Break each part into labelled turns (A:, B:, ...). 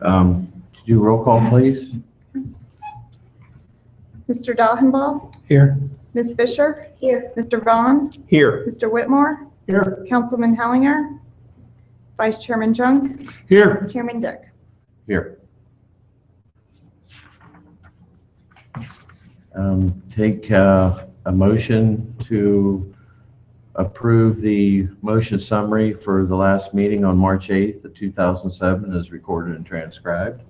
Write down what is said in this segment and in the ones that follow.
A: Do roll call, please.
B: Mr. Dalhenbaugh?
C: Here.
B: Ms. Fisher? Here. Mr. Vaughn?
C: Here.
B: Mr. Whitmore?
C: Here.
B: Councilman Hellinger? Vice Chairman Junk?
C: Here.
B: Chairman Dick?
A: Here. Take a motion to approve the motion summary for the last meeting on March 8th of 2007 as recorded and transcribed.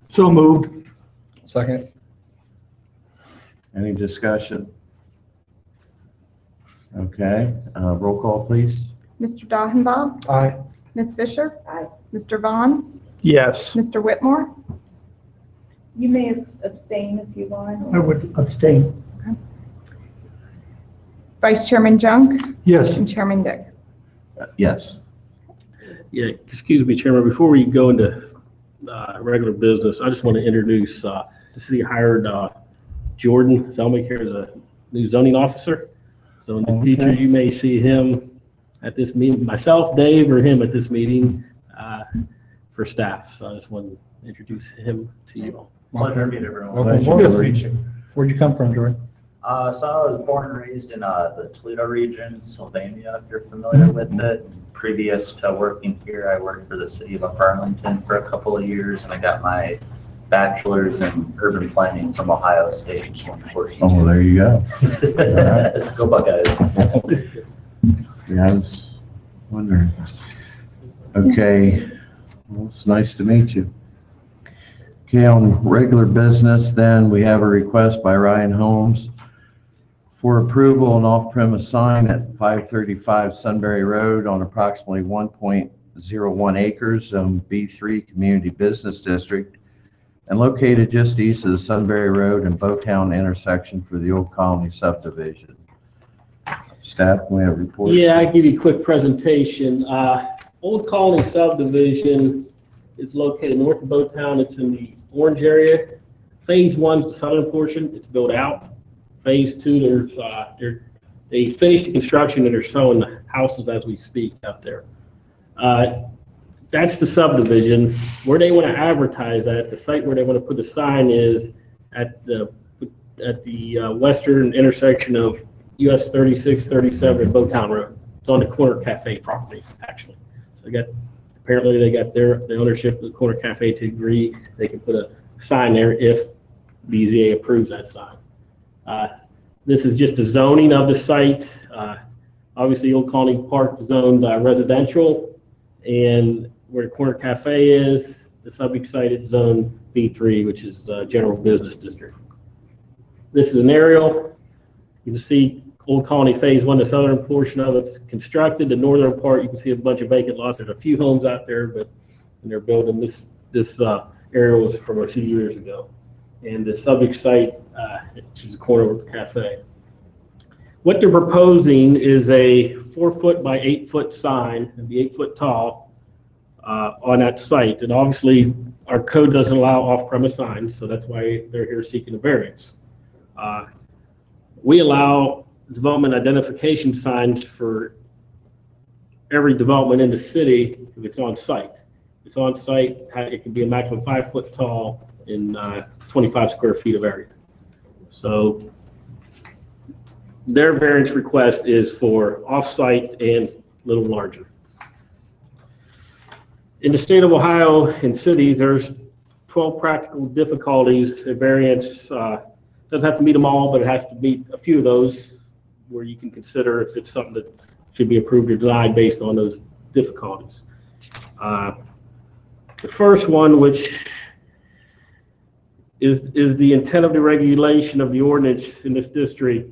C: So moved. Second.
A: Any discussion? Okay, roll call, please.
B: Mr. Dalhenbaugh?
C: Aye.
B: Ms. Fisher? Aye. Mr. Vaughn?
C: Yes.
B: Mr. Whitmore?
D: You may abstain if you want.
C: I would abstain.
B: Vice Chairman Junk?
C: Yes.
B: And Chairman Dick?
A: Yes.
E: Yeah, excuse me, Chairman, before we go into regular business, I just want to introduce the city hired Jordan Zelmick here as a new zoning officer. So in the future, you may see him at this meeting, myself, Dave, or him at this meeting for staff. So I just want to introduce him to you all.
F: Pleasure to meet everyone.
C: Where'd you come from, Jordan?
F: So I was born and raised in the Toledo region, Sylvania, if you're familiar with it. Previous to working here, I worked for the city of Arlington for a couple of years, and I got my bachelor's in urban planning from Ohio State in 2014.
A: Oh, there you go.
F: Let's go Buckeyes.
A: Yeah, I was wondering. Okay, well, it's nice to meet you. Okay, on regular business, then we have a request by Ryan Holmes for approval an off-premise sign at 535 Sunbury Road on approximately 1.01 acres, Zone B3 Community Business District, and located just east of the Sunbury Road and Bowtown intersection for the Old Colony subdivision. Staff, we have a report.
E: Yeah, I give you a quick presentation. Old Colony subdivision is located north of Bowtown. It's in the orange area. Phase 1 is the southern portion. It's built out. Phase 2, they finished the construction and they're showing the houses as we speak out there. That's the subdivision. Where they want to advertise at, the site where they want to put the sign is at the western intersection of US 36, 37 and Bowtown Road. It's on the Corner Cafe property, actually. So apparently they got the ownership of the Corner Cafe to agree they can put a sign there if BZA approves that sign. This is just the zoning of the site. Obviously, Old Colony Park is zoned residential, and where the Corner Cafe is, the subject site is zone B3, which is general business district. This is an aerial. You can see Old Colony Phase 1, the southern portion of it's constructed. The northern part, you can see a bunch of vacant lots. There's a few homes out there, but when they're building this area was from a few years ago. And the subject site, which is the corner of the cafe. What they're proposing is a 4-foot by 8-foot sign, and be 8 foot tall on that site. And obviously, our code doesn't allow off-premise signs, so that's why they're here seeking a variance. We allow development identification signs for every development in the city if it's on site. If it's on site, it can be a maximum 5 foot tall in 25 square feet of area. So their variance request is for off-site and a little larger. In the state of Ohio and cities, there's 12 practical difficulties. A variance doesn't have to meet them all, but it has to meet a few of those where you can consider if it's something that should be approved or denied based on those difficulties. The first one, which is the intent of the regulation of the ordinance in this district,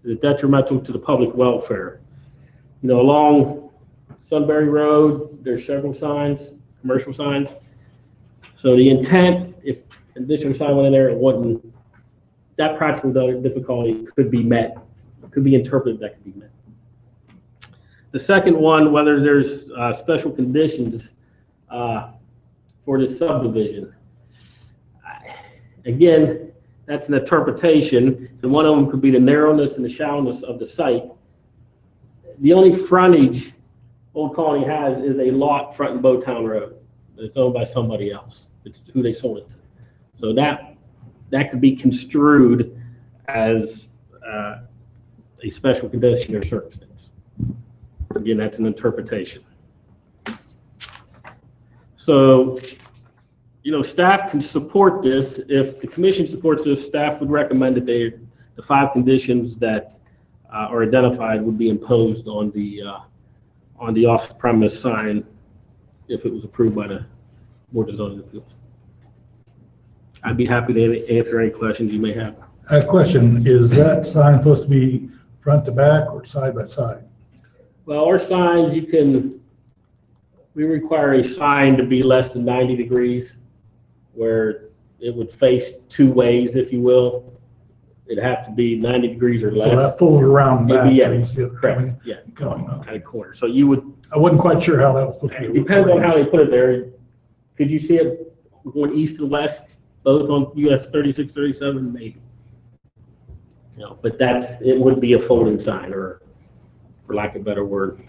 E: is detrimental to the public welfare. You know, along Sunbury Road, there's several signs, commercial signs. So the intent, if an additional sign went in there, it wouldn't, that practical difficulty could be met, could be interpreted that could be met. The second one, whether there's special conditions for this subdivision. Again, that's an interpretation, and one of them could be the narrowness and the shallowness of the site. The only frontage Old Colony has is a lot fronting Bowtown Road. It's owned by somebody else. It's who they sold it to. So that could be construed as a special condition or circumstance. Again, that's an interpretation. So, staff can support this. If the commission supports this, staff would recommend that the 5 conditions that are identified would be imposed on the off-premise sign if it was approved by the Board of Zoning Appeals. I'd be happy to answer any questions you may have.
G: A question, is that sign supposed to be front to back or side by side?
E: Well, our signs, we require a sign to be less than 90 degrees, where it would face 2 ways, if you will. It'd have to be 90 degrees or
G: So
E: less.
G: that folds around
E: It'd
G: back.
E: be,
G: so you see it
E: Correct,
G: coming-
E: yeah,
G: Going, okay.
E: kind of corner. So you would,
G: I wasn't quite sure how that was supposed to
E: it
G: be.
E: depends on how they put it there. Could you see it going east and west, both on US 36, 37? Maybe. But it would be a folding sign, or for lack of a better word.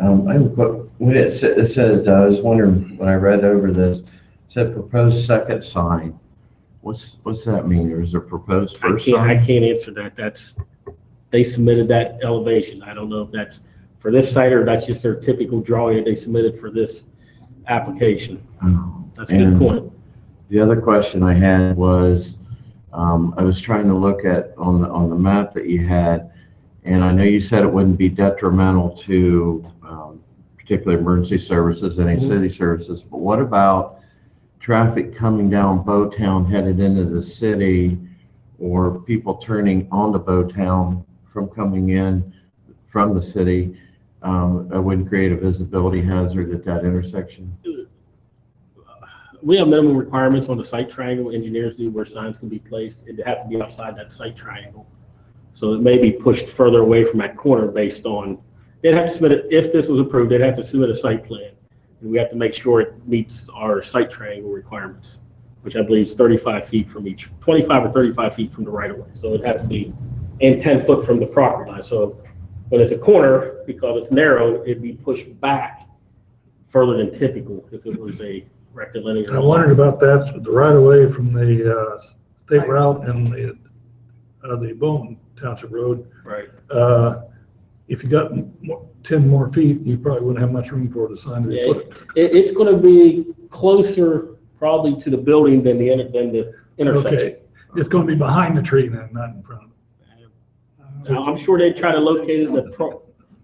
A: I have a when it said, I was wondering, when I read over this, it said proposed second sign. What's that mean? Or is there proposed first
E: I
A: sign?
E: can't answer that. They submitted that elevation. I don't know if that's for this site or that's just their typical drawing that they submitted for this application.
A: Oh.
E: That's a good
A: And
E: point.
A: The other question I had was, I was trying to look at on the map that you had, and I know you said it wouldn't be detrimental to particularly emergency services, any city services, but what about traffic coming down Bowtown headed into the city, or people turning onto Bowtown from coming in from the city? It wouldn't create a visibility hazard at that intersection?
E: We have minimum requirements on the site triangle. Engineers do, where signs can be placed. It'd have to be outside that site triangle. So it may be pushed further away from that corner based on, they'd have to submit it, if this was approved, they'd have to submit a site plan. And we have to make sure it meets our site triangle requirements, which I believe is 35 feet from each, 25 or 35 feet from the right of way. So it has to be, and 10 foot from the property line. So when it's a corner, because it's narrow, it'd be pushed back further than typical if it was a rectilinear.
G: And I wondered about that, so the right of way from the state route and the Bowman Township Road.
E: Right.
G: If you got 10 more feet, you probably wouldn't have much room for the sign to be
E: Yeah,
G: put.
E: it's going to be closer probably to the building than the intersection.
G: Okay, it's going to be behind the tree then, not in front of it.
E: Now, I'm sure they'd try to locate it at a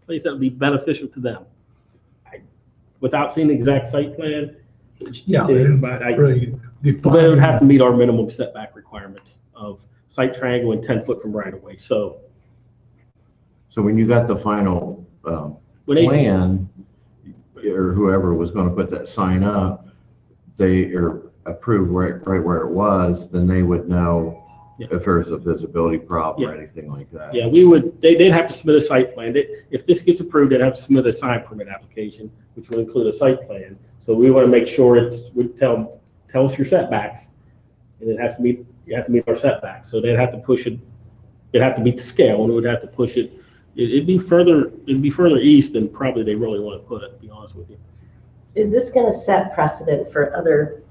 E: place that would be beneficial to them. Without seeing the exact site plan,
G: Yeah,
E: but
G: really
E: they would have to meet our minimum setback requirements of site triangle and 10 foot from right of way. So
A: So when you got the final
E: when they,
A: plan, or whoever was going to put that sign up, they are approved right where it was, then they would know
E: Yeah.
A: if there's a visibility problem or
E: Yeah.
A: anything like that.
E: yeah, they'd have to submit a site plan. If this gets approved, they'd have to submit a sign permit application, which will include a site plan. So we want to make sure we tell us your setbacks, and you have to meet our setbacks. So they'd have to push it, it'd have to be to scale, and we would have to push it. It'd be further east than probably they really want to put it, to be honest with you.
H: Is this going to set precedent for other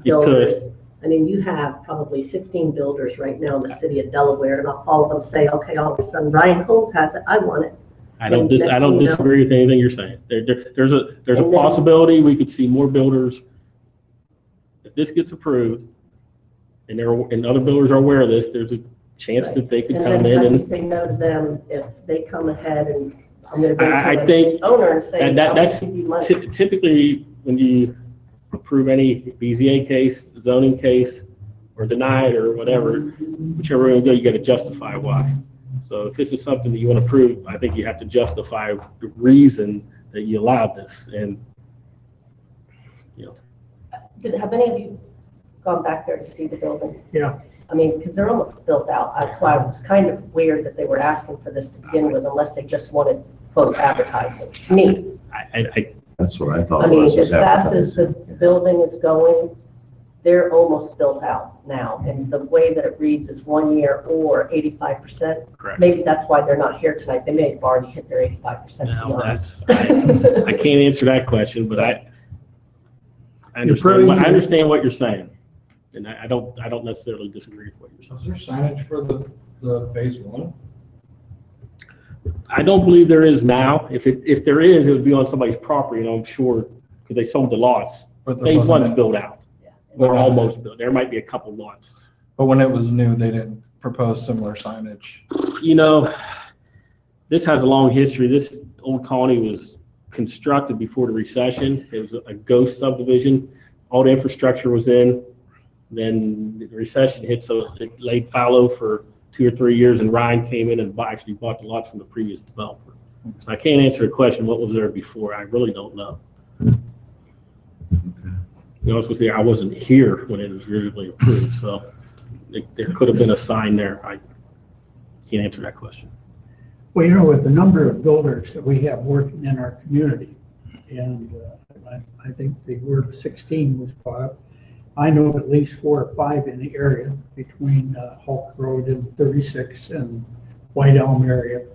E: It could.
H: builders? I mean, you have probably 15 builders right now in the city of Delaware, and all of them say, okay, all of a sudden Ryan Holmes has it, I want it.
E: I don't
H: Next thing you know-
E: disagree with anything you're saying. There's a
H: And then-
E: possibility we could see more builders. If this gets approved, and other builders are aware of this, there's a chance that they could
H: And
E: come
H: then
E: in
H: how do you
E: and,
H: say no to them if they come ahead and I'm going to go
E: I
H: to the
E: think
H: owner and say,
E: that-
H: I'll
E: that's
H: give you money.
E: typically when you approve any BZA case, zoning case, or deny it or whatever, whichever way you go, you got to justify why. So if this is something that you want to prove, I think you have to justify the reason that you allowed this. And,
H: Have any of you gone back there to see the building?
C: Yeah.
H: I mean, because they're almost built out. That's why it was kind of weird that they were asking for this to begin with, unless they just wanted, quote, advertising. To me,
A: That's what I thought
H: I
A: it was.
H: mean, as fast as the
A: advertising.
H: building is going, they're almost built out now. And the way that it reads is 1 year or 85%.
E: Correct.
H: Maybe that's why they're not here tonight. They may have already hit their 85%, to be
E: No,
H: honest.
E: I can't answer that question, but I understand what you're saying, and I don't necessarily disagree with what you're saying.
C: Is there signage for the phase one?
E: I don't believe there is now. If there is, it would be on somebody's property, and I'm sure, because they sold the lots.
C: But there
E: Phase
C: wasn't
E: one's built out. They're almost built. There might be a couple lots.
C: But when it was new, they didn't propose similar signage.
E: You know, this has a long history. This old colony was constructed before the recession. It was a ghost subdivision. All the infrastructure was in. Then the recession hit, so it laid fallow for 2 or 3 years, and Ryan came in and actually bought the lots from the previous developer. So I can't answer the question, what was there before? I really don't know. To be honest with you, I wasn't here when it was originally approved, so there could have been a sign there. I can't answer that question.
I: Well, you know, with the number of builders that we have working in our community, and I think the word 16 was brought up, I know of at least 4 or 5 in the area between Hulk Road and 36 and White Elm area,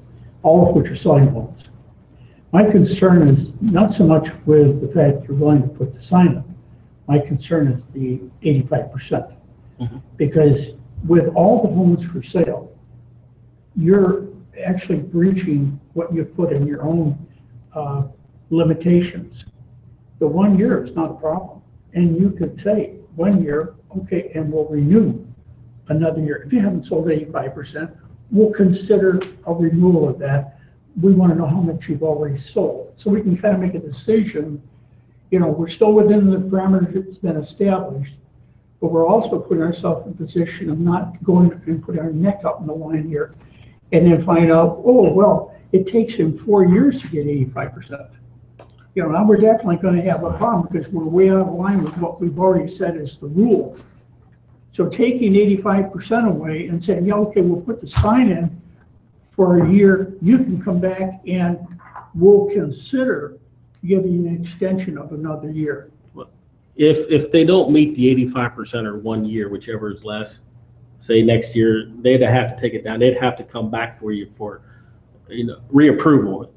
I: all of which are selling homes. My concern is not so much with the fact you're willing to put the sign up. My concern is the 85%. Because with all the homes for sale, you're actually breaching what you've put in your own limitations. The 1 year is not a problem. And you could say 1 year, okay, and we'll renew another year. If you haven't sold 85%, we'll consider a renewal of that. We want to know how much you've already sold. So we can kind of make a decision. You know, we're still within the parameters that's been established, but we're also putting ourselves in a position of not going and putting our neck up in the line here and then find out, oh, well, it takes him 4 years to get 85%. You know, now we're definitely going to have a problem because we're way out of line with what we've already said is the rule. So taking 85% away and saying, yeah, okay, we'll put the sign in for a year, you can come back and we'll consider giving an extension of another year.
E: If they don't meet the 85% or 1 year, whichever is less, say next year, they'd have to take it down. They'd have to come back for you for, you know, reapproval.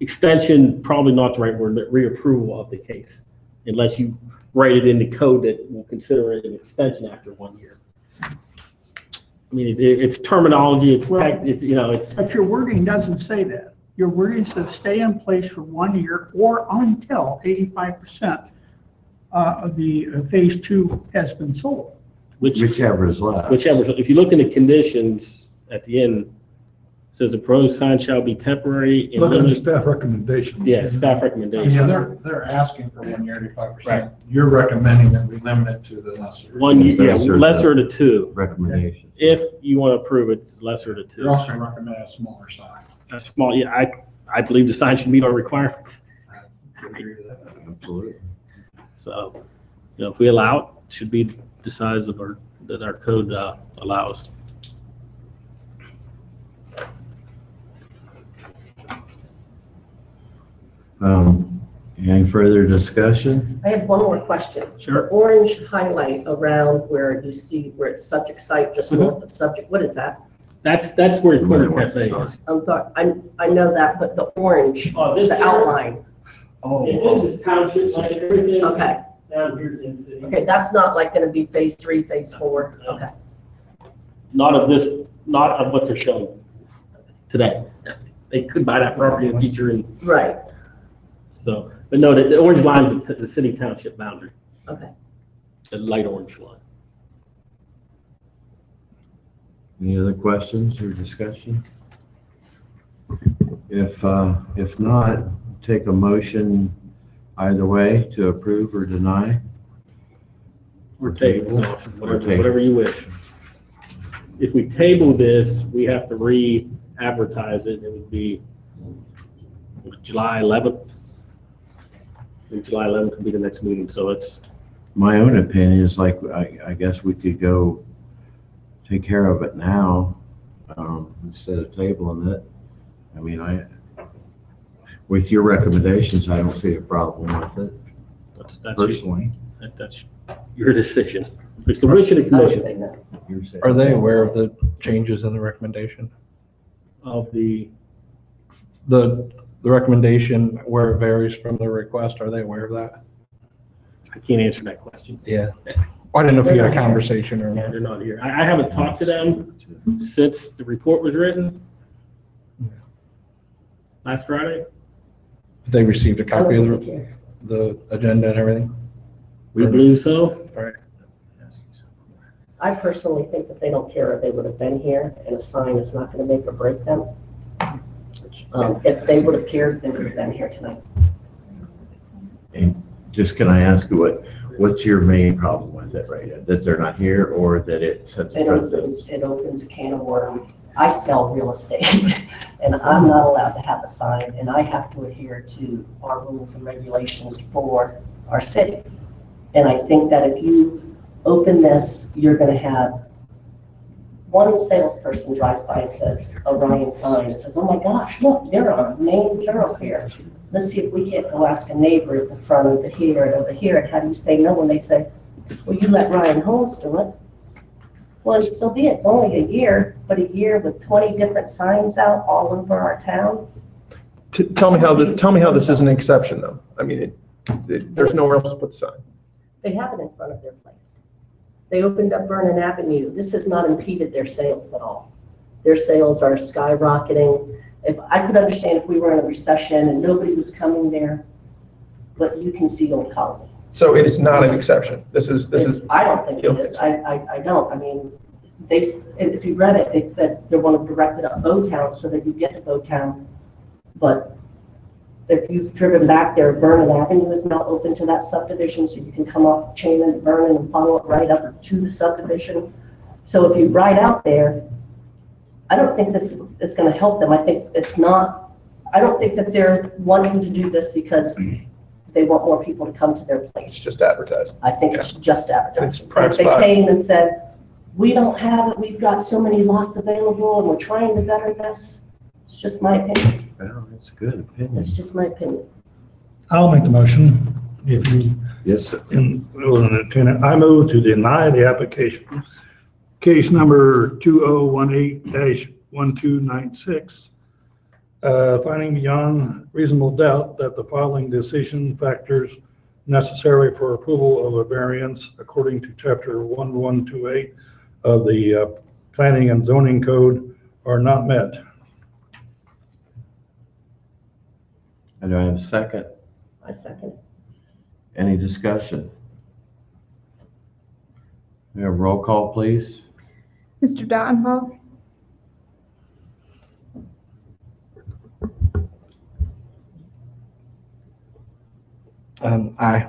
E: Extension, probably not the right word, but reapproval of the case, unless you write it in the code that will consider it an extension after 1 year. I mean, it's terminology, it's tech, it's, you know, it's.
I: But your wording doesn't say that. Your wording says stay in place for 1 year or until 85% of the phase 2 has been sold.
A: Whichever is left.
E: Whichever. If you look in the conditions at the end, it says the proposed sign shall be temporary. And
G: Look at the
E: limited.
G: staff recommendations.
E: Yeah, staff recommendation.
C: Yeah, they're asking for 1 year, 85%.
E: Right.
C: You're recommending that we limit it to the lesser.
E: 1 year, yeah,
A: Lesser
E: lesser to 2.
A: Recommendation.
E: If you want to approve it, it's lesser to 2.
C: You're also recommending a smaller sign.
E: A small, yeah, I believe the sign should meet our requirements.
C: I agree with that.
A: Absolutely.
E: So, you know, if we allow it, it should be the size of that our code allows.
A: Any further discussion?
H: I have one more question.
E: Sure.
H: The orange highlight around where you see where it's subject site, just north of subject, what is that?
E: That's where Corner Cafe is.
H: I'm sorry, I know that, but the orange,
E: Oh, this
H: the
E: here?
H: outline,
E: This is township, like everything.
H: okay.
E: Down here in the city.
H: Okay, that's not like gonna be phase 3, phase 4,
E: No.
H: okay.
E: Not of what they're showing today. They could buy that property in the future, and
H: Right,
E: so, but no, the orange line is the city township boundary,
H: okay.
E: the light orange line.
A: Any other questions or discussion? If not, take a motion either way to approve or deny.
E: Or table,
A: Or table.
E: whatever you wish. If we table this, we have to re-advertise it. It would be July 11th. And July 11th would be the next meeting, so it's,
A: My own opinion is like, I guess we could go take care of it now, instead of tabling it. I mean, with your recommendations, I don't see a problem with it
E: that's
A: personally.
E: that's your decision. It's the wish of the
H: I would
E: commission
H: say no.
A: You're saying-
C: Are they aware of the changes in the recommendation?
E: of the,
C: The recommendation where it varies from the request, are they aware of that?
E: I can't answer that question.
C: Yeah. I didn't know if you had a conversation or
E: Yeah,
C: not.
E: they're not here. I haven't talked to them since the report was written. Last Friday.
C: They received a
H: I
C: copy
H: don't
C: of
H: think it-
C: the agenda and everything?
E: We believe so.
H: I personally think that they don't care if they would have been here, and a sign is not gonna make or break them. If they would have cared, they would have been here tonight.
A: And just can I ask you what's your main problem with it right now? That they're not here or that it sets a precedent?
H: It opens a can of worms. I sell real estate, and I'm not allowed to have a sign, and I have to adhere to our rules and regulations for our city. And I think that if you open this, you're gonna have one salesperson drives by and says, Orion sign, and says, oh my gosh, look, they're on a main thoroughfare. Let's see if we can't go ask a neighbor at the front over here and over here, and how do you say no when they say, well, you let Ryan Holmes do it? Well, so be it, it's only a year, but a year with 20 different signs out all over our town.
J: Tell me how this is an exception, though. I mean, there's nowhere else to put the sign.
H: They have it in front of their place. They opened up Vernon Avenue. This has not impeded their sales at all. Their sales are skyrocketing. If I could understand if we were in a recession and nobody was coming there, but you can see Old Colony.
J: So it is not an exception. This is,
H: I don't think it is. I don't. I mean, if you read it, they said they want to direct it up Bowtown so that you get to Bowtown. But if you've driven back there, Vernon Avenue is now open to that subdivision, so you can come off Chain and Vernon and follow it right up to the subdivision. So if you ride out there, I don't think this is going to help them. I think it's not, I don't think that they're wanting to do this because they want more people to come to their
J: it's
H: place.
J: just advertised.
H: I think it's just advertising.
J: It's prime
H: If they
J: spot.
H: came and said, we don't have it, we've got so many lots available and we're trying to better this, it's just my opinion.
A: Well, that's a good opinion.
H: It's just my opinion.
G: I'll make the motion if you,
A: Yes, sir.
G: I move to deny the application. Case number 2018-1296, finding beyond reasonable doubt that the following decision factors necessary for approval of a variance according to chapter 1128 of the Planning and Zoning Code are not met.
A: And do I have a second?
H: I second.
A: Any discussion? We have roll call, please.
B: Mr. Dottenball,
C: Aye.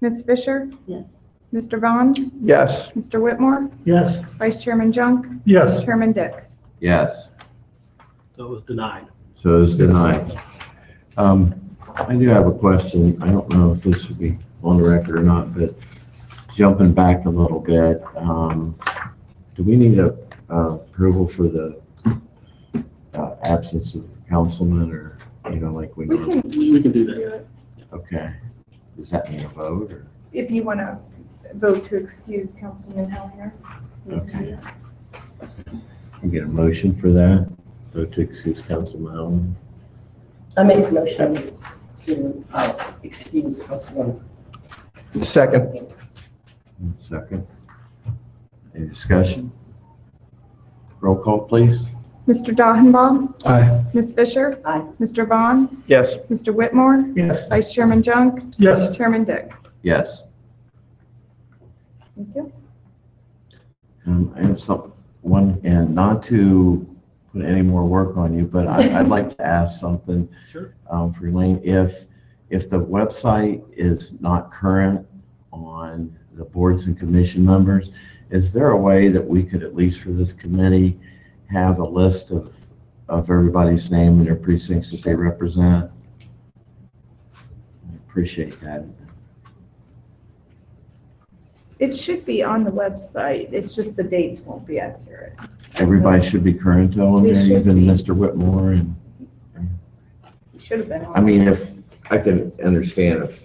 B: Ms. Fisher,
H: Yes.
B: Mr. Vaughn,
J: Yes.
B: Mr. Whitmore,
I: Yes,
B: Vice Chairman Junk,
G: Yes.
B: Chairman Dick.
A: Yes,
E: So it was denied.
A: so it's denied. I do have a question. I don't know if this should be on the record or not, but jumping back a little bit, do we need a approval for the absence of councilman or, like we
B: We
A: normally?
B: can
E: We can do
B: do
E: that.
B: it
A: Okay. Does that mean a vote or?
B: if you want to vote to excuse Councilman Hellinger.
A: Okay. Can get a motion for that? Vote to excuse Councilman Allen?
H: I make the motion to excuse Councilman.
J: Second.
A: Second. Any discussion? Roll call, please.
B: Mr. Dottenball,
C: Aye.
B: Ms. Fisher,
H: Aye.
B: Mr. Vaughn,
J: Yes.
B: Mr. Whitmore,
I: yes.
B: Vice Chairman Junk,
G: Yes.
B: Chairman Dick.
A: Yes.
B: Thank you.
A: I have and not to put any more work on you, but I'd like to ask something.
E: Sure.
A: For Elaine, if the website is not current on the boards and commission members, is there a way that we could, at least for this committee, have a list of everybody's name and their precincts that they represent? I appreciate that.
B: It should be on the website. It's just the dates won't be accurate.
A: Everybody should be current on
B: They
A: there,
B: should
A: even
B: be.
A: Mr. Whitmore. And
B: It should have been on.
A: I mean, if I can understand if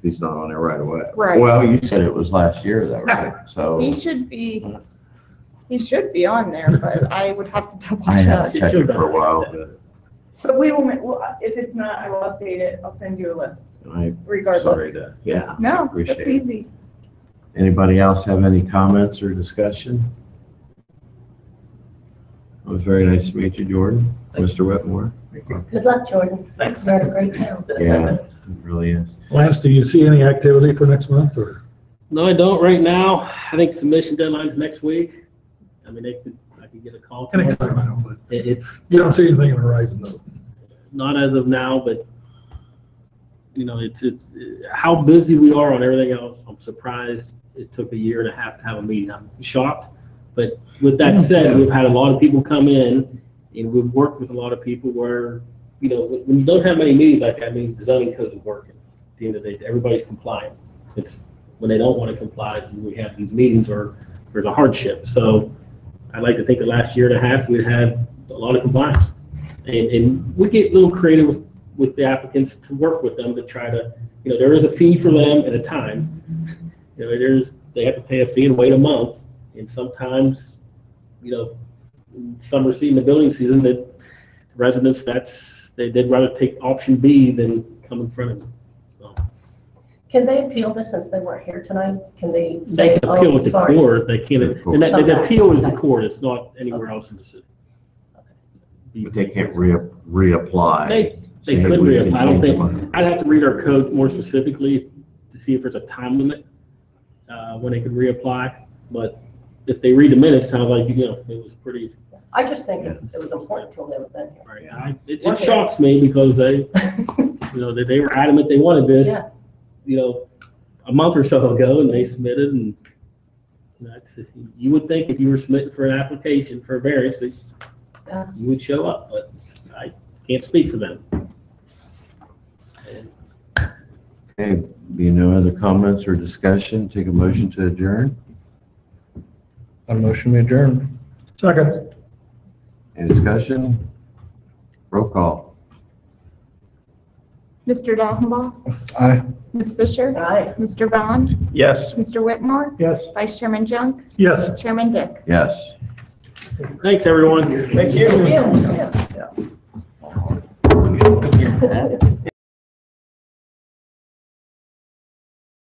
A: he's not on there right away.
B: Right.
A: Well, you said it was last year though, right? So
B: He should be on there, but I would have to double
A: I have
B: check.
A: checked it for a while, but
B: But we will, if it's not, I will update it. I'll send you a list
A: I'm sorry
B: regardless.
A: to, yeah.
B: No,
A: Appreciate
B: that's
A: it.
B: easy.
A: Anybody else have any comments or discussion? It was very nice to meet you, Jordan. Mr. Whitmore.
H: Good luck, Jordan.
F: Thanks.
H: You're in a great town.
A: Yeah, it really is.
G: Lance, do you see any activity for next month, or?
E: No, I don't right now. I think submission deadline's next week. I mean, I could get a call. tomorrow.
G: Anytime, I know, but
E: It's
G: you don't see anything on the horizon, though.
E: not as of now, but, you know, it's how busy we are on everything else. I'm surprised it took a year and a half to have a meeting. I'm shocked. But with that said, we've had a lot of people come in and we've worked with a lot of people where, you know, when you don't have many meetings like that, means the zoning code is working. At the end of the day, everybody's compliant. It's when they don't want to comply, when we have these meetings or there's a hardship. So I'd like to think the last year and a half, we've had a lot of compliance. And we get a little creative with the applicants to work with them to try to, you know, there is a fee for them at a time. You know, they have to pay a fee and wait a month. And sometimes, you know, summer season, the building season, that residents, they'd rather take option B than come in front of them. So
H: Can they appeal this since they weren't here tonight? Can they
E: they
H: say,
E: can appeal
H: oh,
E: with the
H: sorry?
E: court, they can't, and the
H: Okay.
E: appeal is the court, it's not anywhere else in the city.
A: But they can't reapply.
E: They
A: Say, hey,
E: could
A: we
E: reapply. I don't
A: can change
E: think, I'd have to read our code more specifically to see if there's a time limit when they could reapply. But if they read the minutes, sounds like, you know, it was pretty,
H: I just think it was important to them to have been here.
E: right. It shocks me because they, you know, they were adamant they wanted this,
H: Yeah.
E: you know, a month or so ago, and they submitted, and that's, you would think if you were submitting for an application for a variance, that
H: Yeah.
E: you would show up, but I can't speak for them.
A: Okay, be no other comments or discussion, take a motion to adjourn.
C: A motion to adjourn.
G: Second.
A: Any discussion? Roll call.
B: Mr. Dallenbaugh,
C: Aye.
B: Ms. Fisher,
H: Aye.
B: Mr. Vaughn,
J: Yes.
B: Mr. Whitmore,
I: Yes.
B: Vice Chairman Junk,
G: Yes.
B: Chairman Dick.
A: Yes.
E: Thanks, everyone.
J: Thank you.
H: Yeah.